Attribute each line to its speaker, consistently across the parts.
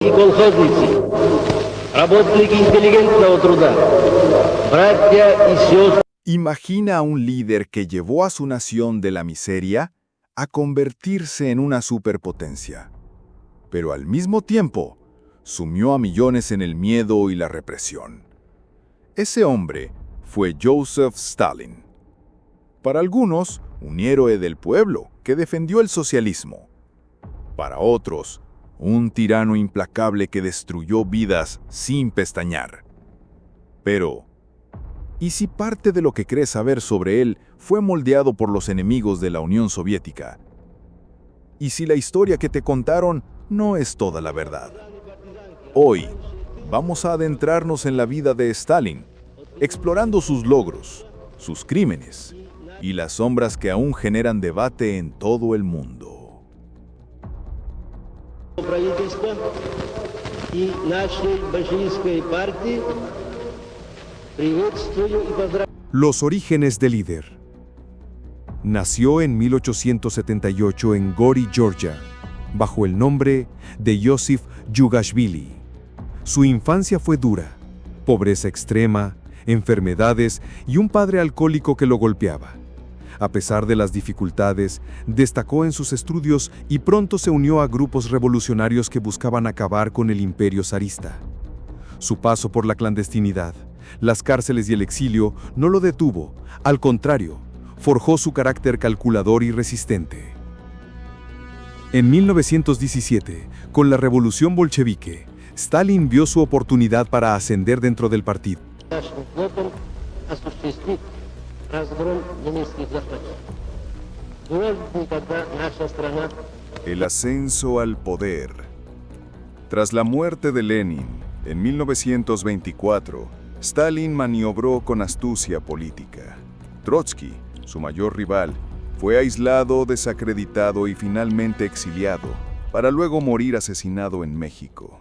Speaker 1: и колхозницы, работники интеллигентного труда, братья и сестры.
Speaker 2: Imagina a un líder que llevó a su nación de la miseria a convertirse en una superpotencia, pero al mismo tiempo sumió a millones en el miedo y la represión. Ese hombre fue Joseph Stalin. Para algunos, un héroe del pueblo que defendió el socialismo. Para otros, un tirano implacable que destruyó vidas sin pestañear. Pero, ¿y si parte de lo que crees saber sobre él fue moldeado por los enemigos de la Unión Soviética? ¿Y si la historia que te contaron no es toda la verdad? Hoy, vamos a adentrarnos en la vida de Stalin, explorando sus logros, sus crímenes y las sombras que aún generan debate en todo el mundo.
Speaker 1: Правительства и нашей большевистской партии приветствую и поздравляю.
Speaker 3: Los orígenes del líder. Nació en 1878 en Gori, Georgia, bajo el nombre de Yosif Yugashvili. Su infancia fue dura, pobreza extrema, enfermedades y un padre alcohólico que lo golpeaba. A pesar de las dificultades, destacó en sus estudios y pronto se unió a grupos revolucionarios que buscaban acabar con el imperio zarista. Su paso por la clandestinidad, las cárceles y el exilio no lo detuvo, al contrario, forjó su carácter calculador y resistente. En 1917, con la revolución bolchevique, Stalin vio su oportunidad para ascender dentro del partido.
Speaker 2: El ascenso al poder. Tras la muerte de Lenin, en 1924, Stalin maniobró con astucia política. Trotsky, su mayor rival, fue aislado, desacreditado y finalmente exiliado, para luego morir asesinado en México.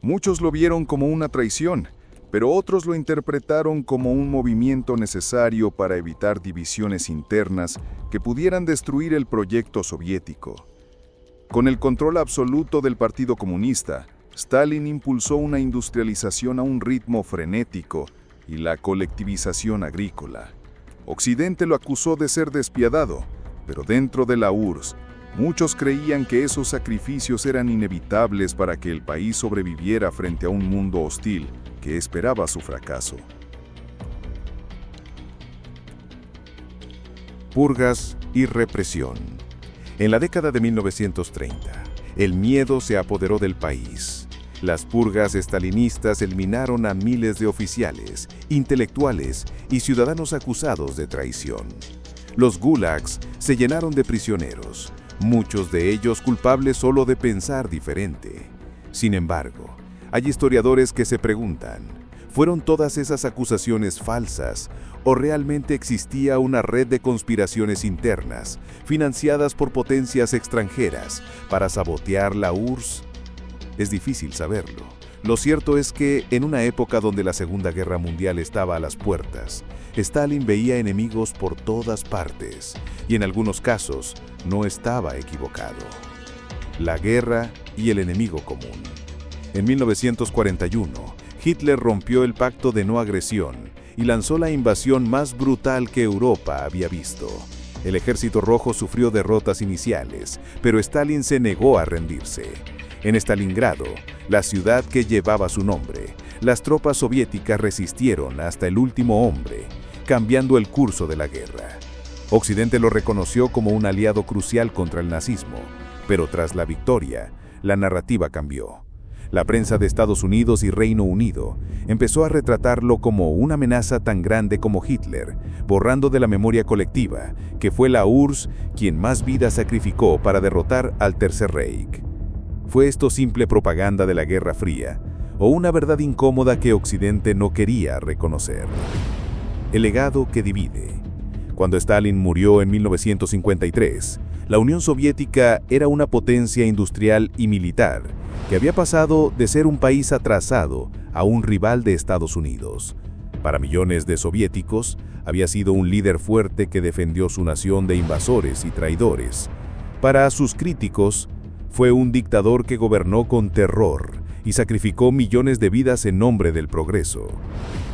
Speaker 2: Muchos lo vieron como una traición, pero otros lo interpretaron como un movimiento necesario para evitar divisiones internas que pudieran destruir el proyecto soviético. Con el control absoluto del Partido Comunista, Stalin impulsó una industrialización a un ritmo frenético y la colectivización agrícola. Occidente lo acusó de ser despiadado, pero dentro de la URSS, muchos creían que esos sacrificios eran inevitables para que el país sobreviviera frente a un mundo hostil que esperaba su fracaso.
Speaker 3: Purgas y represión. En la década de 1930, el miedo se apoderó del país. Las purgas estalinistas eliminaron a miles de oficiales, intelectuales y ciudadanos acusados de traición. Los gulags se llenaron de prisioneros, muchos de ellos culpables solo de pensar diferente. Sin embargo, hay historiadores que se preguntan, ¿fueron todas esas acusaciones falsas o realmente existía una red de conspiraciones internas, financiadas por potencias extranjeras, para sabotear la URSS? Es difícil saberlo. Lo cierto es que, en una época donde la Segunda Guerra Mundial estaba a las puertas, Stalin veía enemigos por todas partes, y en algunos casos no estaba equivocado. La guerra y el enemigo común. En 1941, Hitler rompió el pacto de no agresión y lanzó la invasión más brutal que Europa había visto. El Ejército Rojo sufrió derrotas iniciales, pero Stalin se negó a rendirse. En Stalingrado, la ciudad que llevaba su nombre, las tropas soviéticas resistieron hasta el último hombre, cambiando el curso de la guerra. Occidente lo reconoció como un aliado crucial contra el nazismo, pero tras la victoria, la narrativa cambió. La prensa de Estados Unidos y Reino Unido empezó a retratarlo como una amenaza tan grande como Hitler, borrando de la memoria colectiva que fue la URSS quien más vidas sacrificó para derrotar al Tercer Reich. ¿Fue esto simple propaganda de la Guerra Fría o una verdad incómoda que Occidente no quería reconocer? El legado que divide. Cuando Stalin murió en 1953, la Unión Soviética era una potencia industrial y militar que había pasado de ser un país atrasado a un rival de Estados Unidos. Para millones de soviéticos, había sido un líder fuerte que defendió su nación de invasores y traidores. Para sus críticos, fue un dictador que gobernó con terror y sacrificó millones de vidas en nombre del progreso.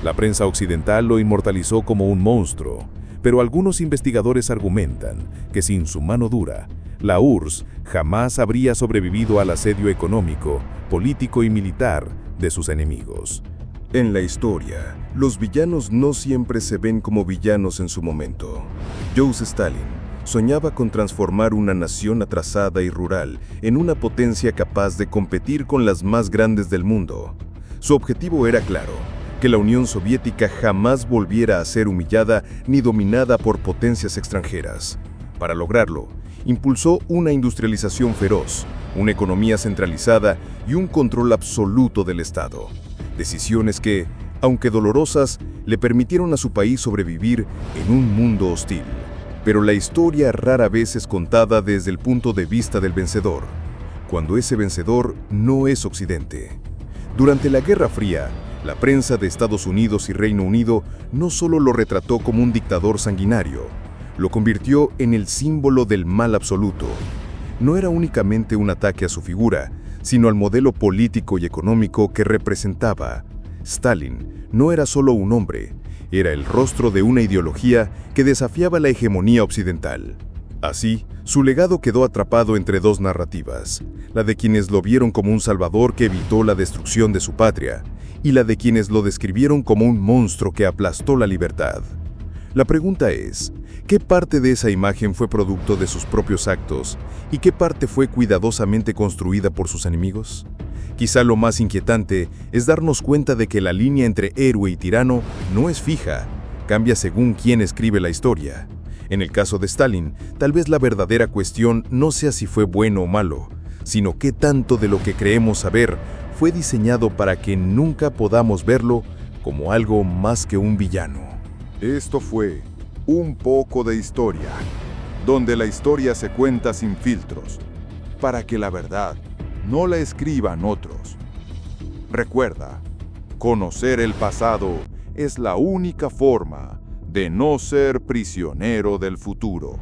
Speaker 3: La prensa occidental lo inmortalizó como un monstruo, pero algunos investigadores argumentan que sin su mano dura, la URSS jamás habría sobrevivido al asedio económico, político y militar de sus enemigos.
Speaker 2: En la historia, los villanos no siempre se ven como villanos en su momento. Joseph Stalin soñaba con transformar una nación atrasada y rural en una potencia capaz de competir con las más grandes del mundo. Su objetivo era claro: que la Unión Soviética jamás volviera a ser humillada ni dominada por potencias extranjeras. Para lograrlo, impulsó una industrialización feroz, una economía centralizada y un control absoluto del Estado. Decisiones que, aunque dolorosas, le permitieron a su país sobrevivir en un mundo hostil. Pero la historia rara vez es contada desde el punto de vista del vencedor, cuando ese vencedor no es Occidente. Durante la Guerra Fría, la prensa de Estados Unidos y Reino Unido no solo lo retrató como un dictador sanguinario, lo convirtió en el símbolo del mal absoluto. No era únicamente un ataque a su figura, sino al modelo político y económico que representaba. Stalin no era solo un hombre, era el rostro de una ideología que desafiaba la hegemonía occidental. Así, su legado quedó atrapado entre dos narrativas, la de quienes lo vieron como un salvador que evitó la destrucción de su patria, y la de quienes lo describieron como un monstruo que aplastó la libertad. La pregunta es, ¿qué parte de esa imagen fue producto de sus propios actos y qué parte fue cuidadosamente construida por sus enemigos? Quizá lo más inquietante es darnos cuenta de que la línea entre héroe y tirano no es fija, cambia según quién escribe la historia. En el caso de Stalin, tal vez la verdadera cuestión no sea si fue bueno o malo, sino qué tanto de lo que creemos saber fue diseñado para que nunca podamos verlo como algo más que un villano.
Speaker 4: Esto fue Un poco de historia, donde la historia se cuenta sin filtros, para que la verdad no la escriban otros. Recuerda, conocer el pasado es la única forma de no ser prisionero del futuro.